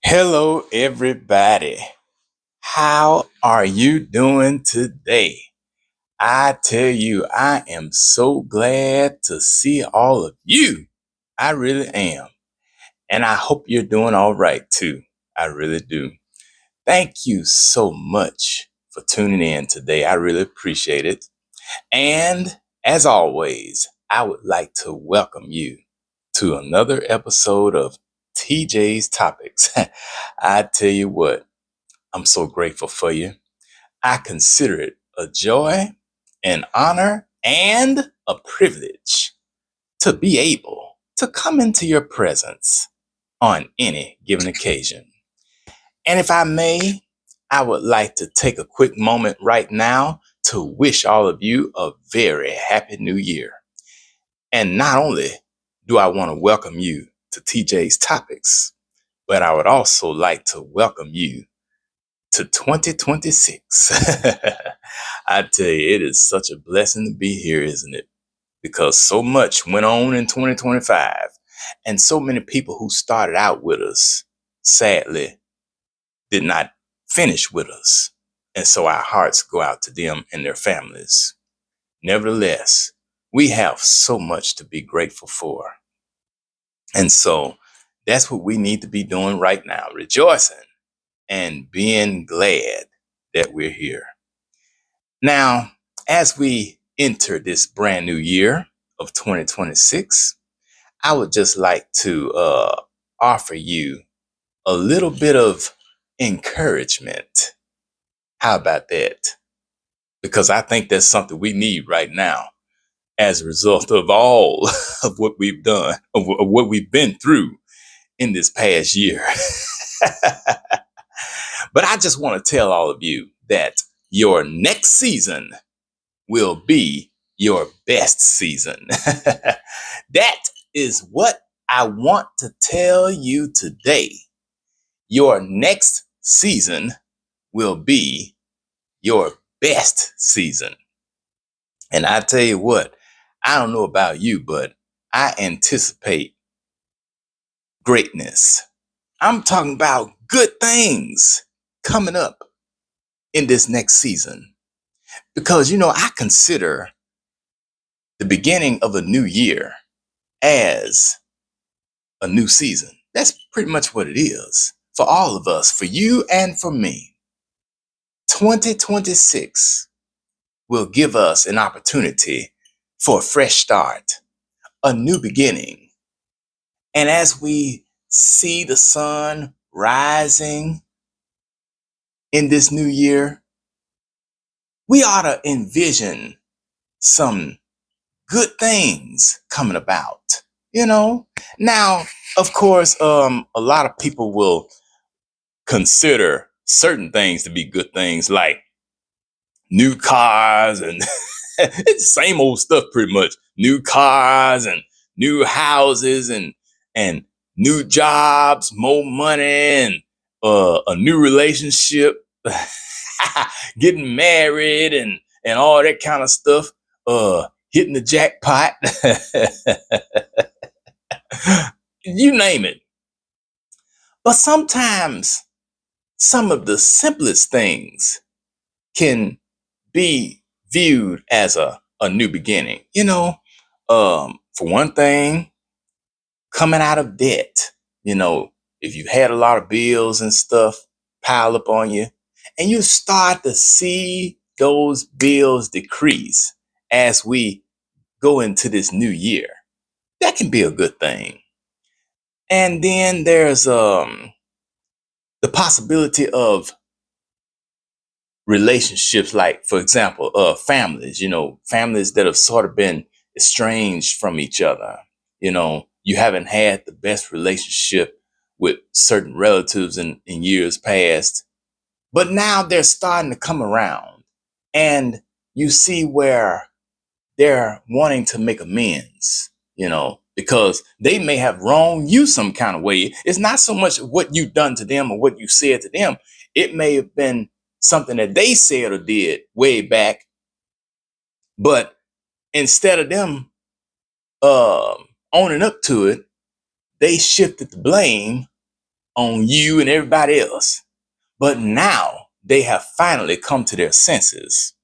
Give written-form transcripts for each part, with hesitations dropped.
Hello, everybody. How are you doing today? I tell you, I am so glad to see all of you. I really am. And I hope you're doing all right too. I really do. Thank you so much for tuning in today. I really appreciate it. And as always, I would like to welcome you to another episode of TJ's Topics. I tell you what. I'm so grateful for you. I consider it a joy, an honor, and a privilege to be able to come into your presence on any given occasion. And if I may, I would like to take a quick moment right now to wish all of you a very happy new year. And not only do I want to welcome you to TJ's Topics, but I would also like to welcome you to 2026. I tell you, it is such a blessing to be here, isn't it? Because so much went on in 2025, and so many people who started out with us, sadly, did not finish with us. And so our hearts go out to them and their families. Nevertheless, we have so much to be grateful for. And so that's what we need to be doing right now, rejoicing and being glad that we're here. Now, as we enter this brand new year of 2026, I would just like to offer you a little bit of encouragement. How about that? Because I think that's something we need right now as a result of all of what we've done, of what we've been through in this past year. But I just want to tell all of you that your next season will be your best season. That is what I want to tell you today. Your next season will be your best season. And I tell you what, I don't know about you, but I anticipate greatness. I'm talking about good things coming up in this next season. Because, I consider the beginning of a new year as a new season. That's pretty much what it is for all of us, for you and for me. 2026 will give us an opportunity for a fresh start, a new beginning. And as we see the sun rising in this new year, we ought to envision some good things coming about, you know? Now, of course, a lot of people will consider certain things to be good things like new cars and it's the same old stuff pretty much. New cars and new houses and new jobs, more money and a new relationship, getting married and all that kind of stuff, hitting the jackpot. You name it. But sometimes some of the simplest things can be viewed as a new beginning. For one thing, coming out of debt. If you had a lot of bills and stuff pile up on you, and you start to see those bills decrease as we go into this new year, that can be a good thing. And then there's the possibility of relationships, like, for example, families, families that have sort of been estranged from each other. You haven't had the best relationship with certain relatives in years past, but now they're starting to come around and you see where they're wanting to make amends, because they may have wronged you some kind of way. It's not so much what you've done to them or what you said to them. It may have been something that they said or did way back, but instead of them owning up to it, they shifted the blame on you and everybody else. But now they have finally come to their senses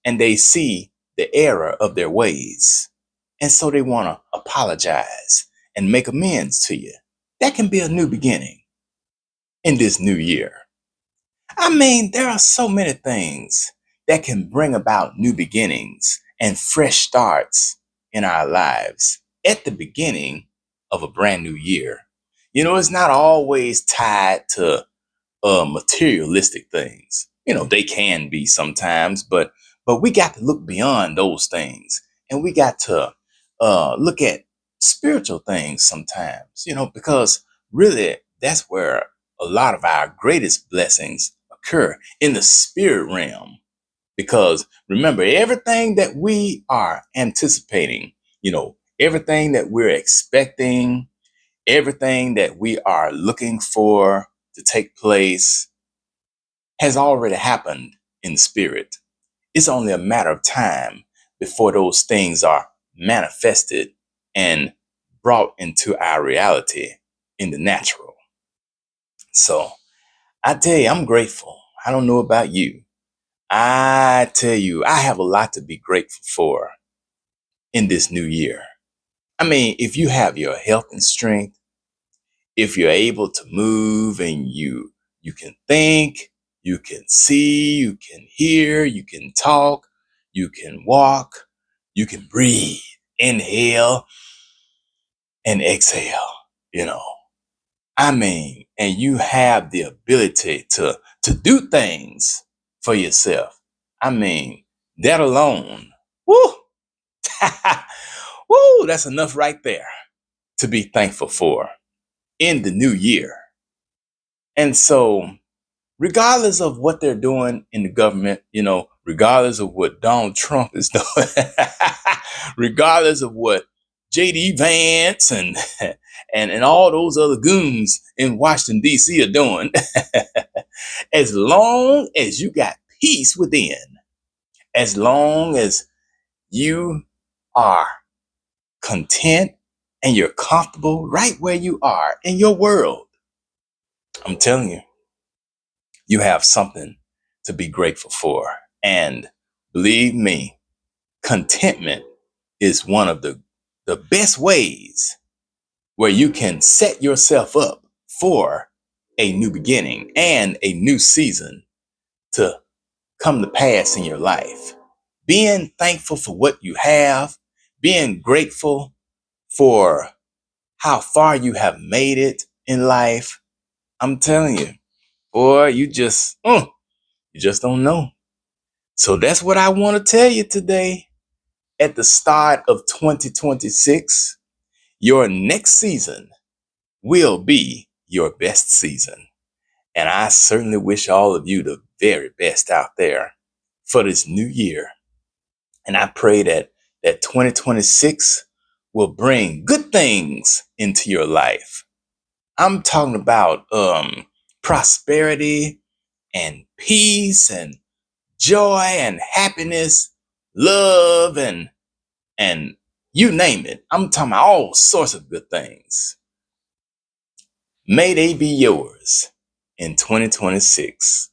and they see the error of their ways. And so they want to apologize and make amends to you. That can be a new beginning in this new year. I mean, there are so many things that can bring about new beginnings and fresh starts in our lives at the beginning of a brand new year. You know, it's not always tied to materialistic things. You know, they can be sometimes, but we got to look beyond those things, and we got to look at spiritual things sometimes. You know, because really that's where a lot of our greatest blessings occur, in the spirit realm. Because remember, everything that we are anticipating, you know, everything that we're expecting, everything that we are looking for to take place has already happened in the spirit. It's only a matter of time before those things are manifested and brought into our reality in the natural. So I tell you, I'm grateful. I don't know about you. I tell you, I have a lot to be grateful for in this new year. I mean, if you have your health and strength, if you're able to move and you can think, you can see, you can hear, you can talk, you can walk, you can breathe, inhale and exhale, you know. I mean, and you have the ability to do things for yourself. I mean, that alone, woo, woo, that's enough right there to be thankful for in the new year. And so, regardless of what they're doing in the government, you know, regardless of what Donald Trump is doing, regardless of what JD Vance and all those other goons in Washington, D.C. are doing, as long as you got peace within, as long as you are content and you're comfortable right where you are in your world, I'm telling you, you have something to be grateful for. And believe me, contentment is one of the best ways where you can set yourself up for a new beginning and a new season to come to pass in your life. Being thankful for what you have, being grateful for how far you have made it in life. I'm telling you, boy, you just don't know. So that's what I want to tell you today. At the start of 2026, your next season will be your best season. And I certainly wish all of you the very best out there for this new year. And I pray that 2026 will bring good things into your life. I'm talking about prosperity and peace and joy and happiness, love and you name it. I'm talking about all sorts of good things. May they be yours in 2026.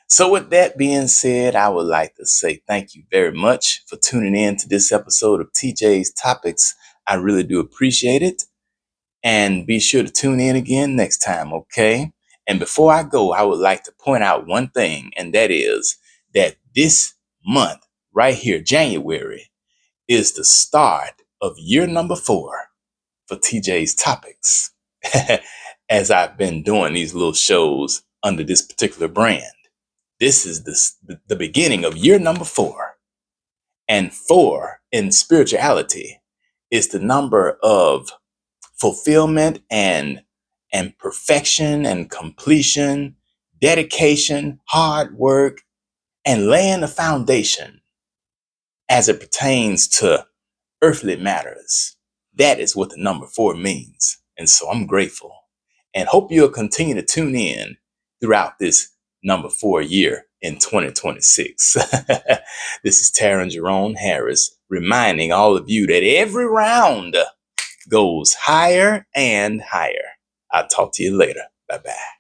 So with that being said, I would like to say thank you very much for tuning in to this episode of TJ's Topics. I really do appreciate it. And be sure to tune in again next time, okay? And before I go, I would like to point out one thing, and that is that this month right here, January, is the start of year number 4 for TJ's Topics, as I've been doing these little shows under this particular brand. This is the beginning of year number 4. And 4 in spirituality is the number of fulfillment and perfection and completion, dedication, hard work, and laying the foundation as it pertains to earthly matters. That is what the number 4 means. And so I'm grateful and hope you'll continue to tune in throughout this number 4 year in 2026. This is Taryn Jerome Harris reminding all of you that every round goes higher and higher. I'll talk to you later. Bye bye.